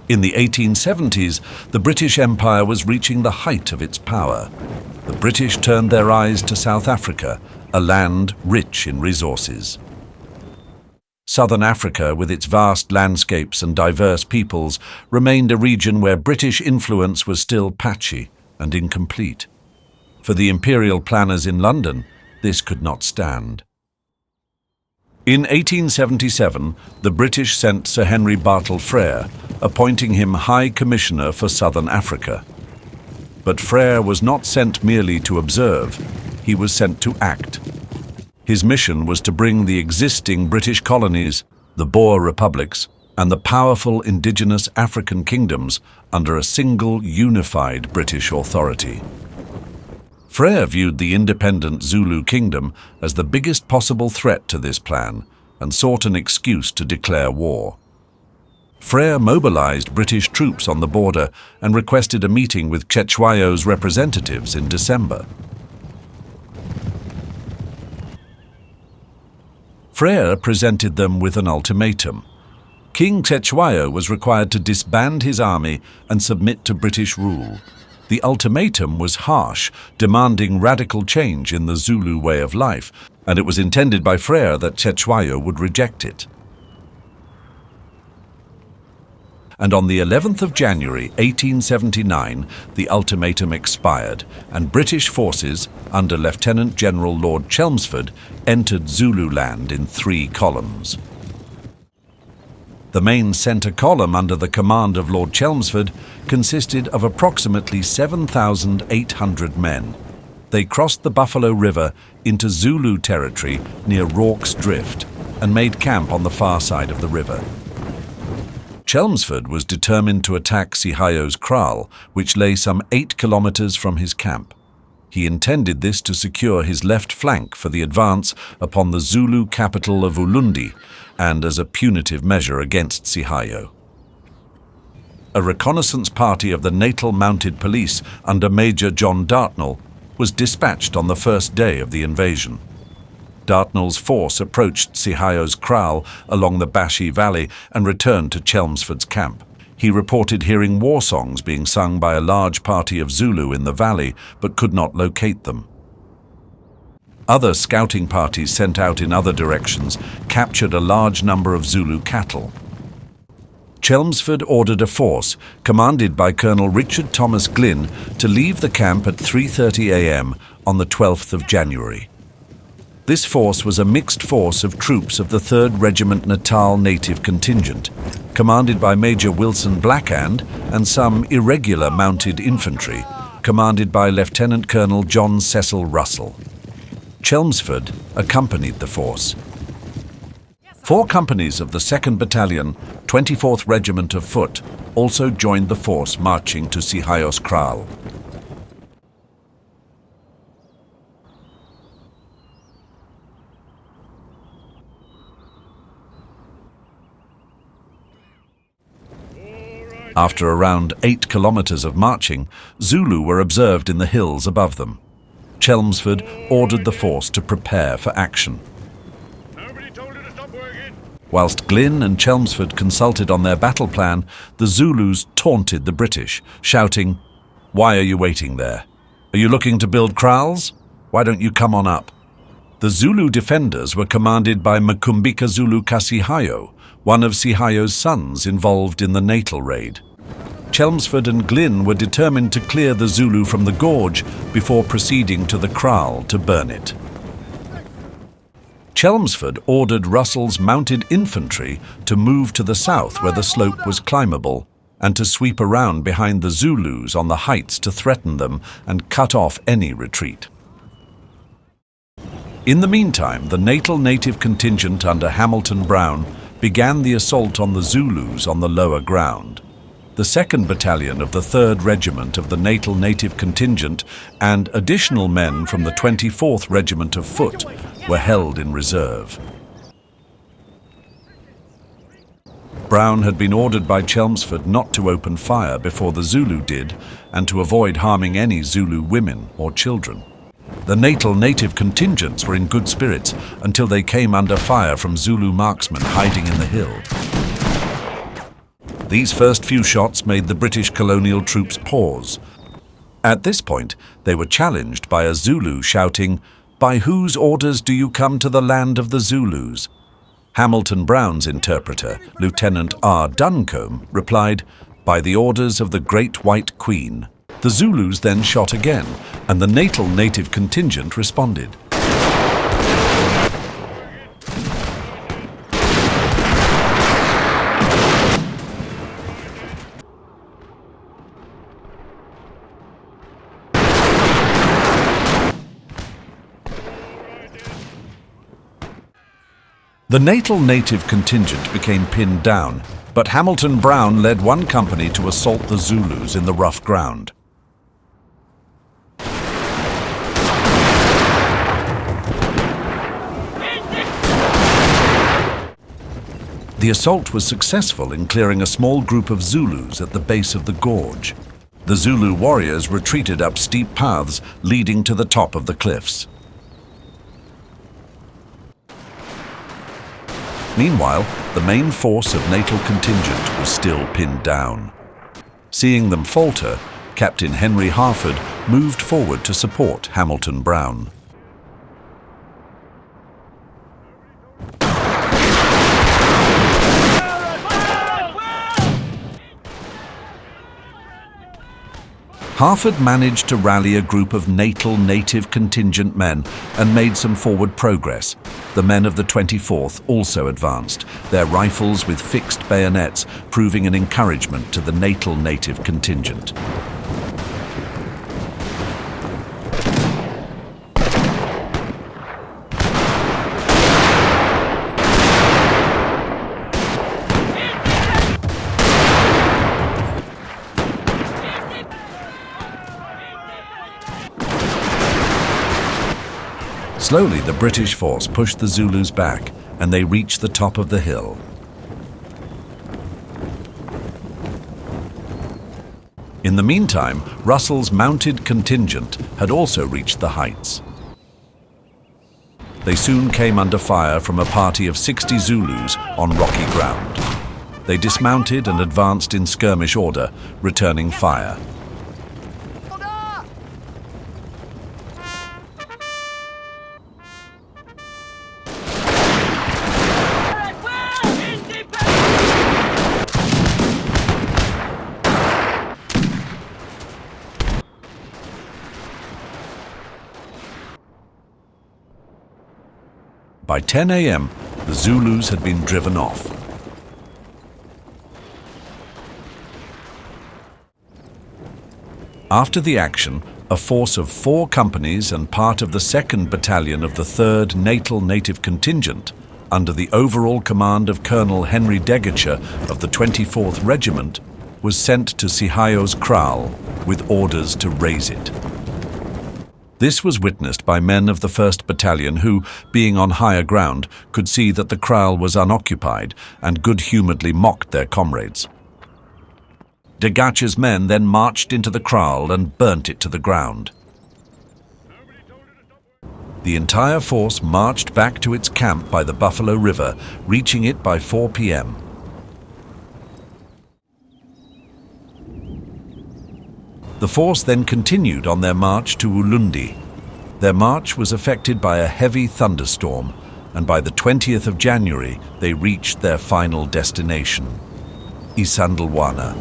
In the 1870s, the British Empire was reaching the height of its power. The British turned their eyes to South Africa, a land rich in resources. Southern Africa, with its vast landscapes and diverse peoples, remained a region where British influence was still patchy and incomplete. For the imperial planners in London, this could not stand. In 1877, the British sent Sir Henry Bartle Frere, appointing him High Commissioner for Southern Africa. But Frere was not sent merely to observe, he was sent to act. His mission was to bring the existing British colonies, the Boer republics, and the powerful indigenous African kingdoms under a single unified British authority. Frere viewed the independent Zulu kingdom as the biggest possible threat to this plan and sought an excuse to declare war. Frere mobilized British troops on the border and requested a meeting with Cetshwayo's representatives in December. Frere presented them with an ultimatum. King Cetshwayo was required to disband his army and submit to British rule. The ultimatum was harsh, demanding radical change in the Zulu way of life, and it was intended by Frere that Cetshwayo would reject it. And on the 11th of January 1879, the ultimatum expired, and British forces, under Lieutenant General Lord Chelmsford, entered Zululand in 3 columns. The main centre column under the command of Lord Chelmsford consisted of approximately 7,800 men. They crossed the Buffalo River into Zulu territory near Rorke's Drift and made camp on the far side of the river. Chelmsford was determined to attack Sihayos Kraal, which lay some 8 kilometers from his camp. He intended this to secure his left flank for the advance upon the Zulu capital of Ulundi and as a punitive measure against Sihayo. A reconnaissance party of the Natal Mounted Police under Major John Dartnell was dispatched on the first day of the invasion. Dartnell's force approached Sihayos Kraal along the Bashi Valley and returned to Chelmsford's camp. He reported hearing war songs being sung by a large party of Zulu in the valley, but could not locate them. Other scouting parties sent out in other directions captured a large number of Zulu cattle. Chelmsford ordered a force, commanded by Colonel Richard Thomas Glynn, to leave the camp at 3:30 a.m. on the 12th of January. This force was a mixed force of troops of the 3rd Regiment Natal Native Contingent, commanded by Major Wilson Blackhand, and some irregular mounted infantry, commanded by Lieutenant Colonel John Cecil Russell. Chelmsford accompanied the force. 4 companies of the 2nd Battalion, 24th Regiment of Foot, also joined the force marching to Sihayos Kraal. After around 8 kilometers of marching, Zulu were observed in the hills above them. Chelmsford ordered the force to prepare for action. Whilst Glynn and Chelmsford consulted on their battle plan, the Zulus taunted the British, shouting, "Why are you waiting there? Are you looking to build kraals? Why don't you come on up?" The Zulu defenders were commanded by Mkumbika Zulu Sihayo, one of Sihayo's sons involved in the Natal raid. Chelmsford and Glynn were determined to clear the Zulu from the gorge before proceeding to the kraal to burn it. Chelmsford ordered Russell's mounted infantry to move to the south where the slope was climbable and to sweep around behind the Zulus on the heights to threaten them and cut off any retreat. In the meantime, the Natal Native Contingent under Hamilton Brown began the assault on the Zulus on the lower ground. The 2nd Battalion of the 3rd Regiment of the Natal Native Contingent and additional men from the 24th Regiment of Foot were held in reserve. Brown had been ordered by Chelmsford not to open fire before the Zulu did and to avoid harming any Zulu women or children. The Natal Native contingents were in good spirits until they came under fire from Zulu marksmen hiding in the hill. These first few shots made the British colonial troops pause. At this point, they were challenged by a Zulu shouting, "By whose orders do you come to the land of the Zulus?" Hamilton Brown's interpreter, Lieutenant R. Duncombe, replied, "By the orders of the Great White Queen." The Zulus then shot again, and the Natal native contingent responded. The Natal native contingent became pinned down, but Hamilton Brown led one company to assault the Zulus in the rough ground. The assault was successful in clearing a small group of Zulus at the base of the gorge. The Zulu warriors retreated up steep paths leading to the top of the cliffs. Meanwhile, the main force of Natal contingent was still pinned down. Seeing them falter, Captain Henry Harford moved forward to support Hamilton Brown. Harford managed to rally a group of Natal native contingent men and made some forward progress. The men of the 24th also advanced, their rifles with fixed bayonets proving an encouragement to the Natal native contingent. Slowly, the British force pushed the Zulus back, and they reached the top of the hill. In the meantime, Russell's mounted contingent had also reached the heights. They soon came under fire from a party of 60 Zulus on rocky ground. They dismounted and advanced in skirmish order, returning fire. By 10 a.m., the Zulus had been driven off. After the action, a force of 4 companies and part of the 2nd Battalion of the 3rd Natal Native Contingent, under the overall command of Colonel Henry Degacher of the 24th Regiment, was sent to Sihayos Kraal with orders to raze it. This was witnessed by men of the 1st Battalion who, being on higher ground, could see that the kraal was unoccupied and good-humouredly mocked their comrades. Degacher's men then marched into the kraal and burnt it to the ground. The entire force marched back to its camp by the Buffalo River, reaching it by 4 p.m. The force then continued on their march to Ulundi. Their march was affected by a heavy thunderstorm, and by the 20th of January they reached their final destination, Isandlwana.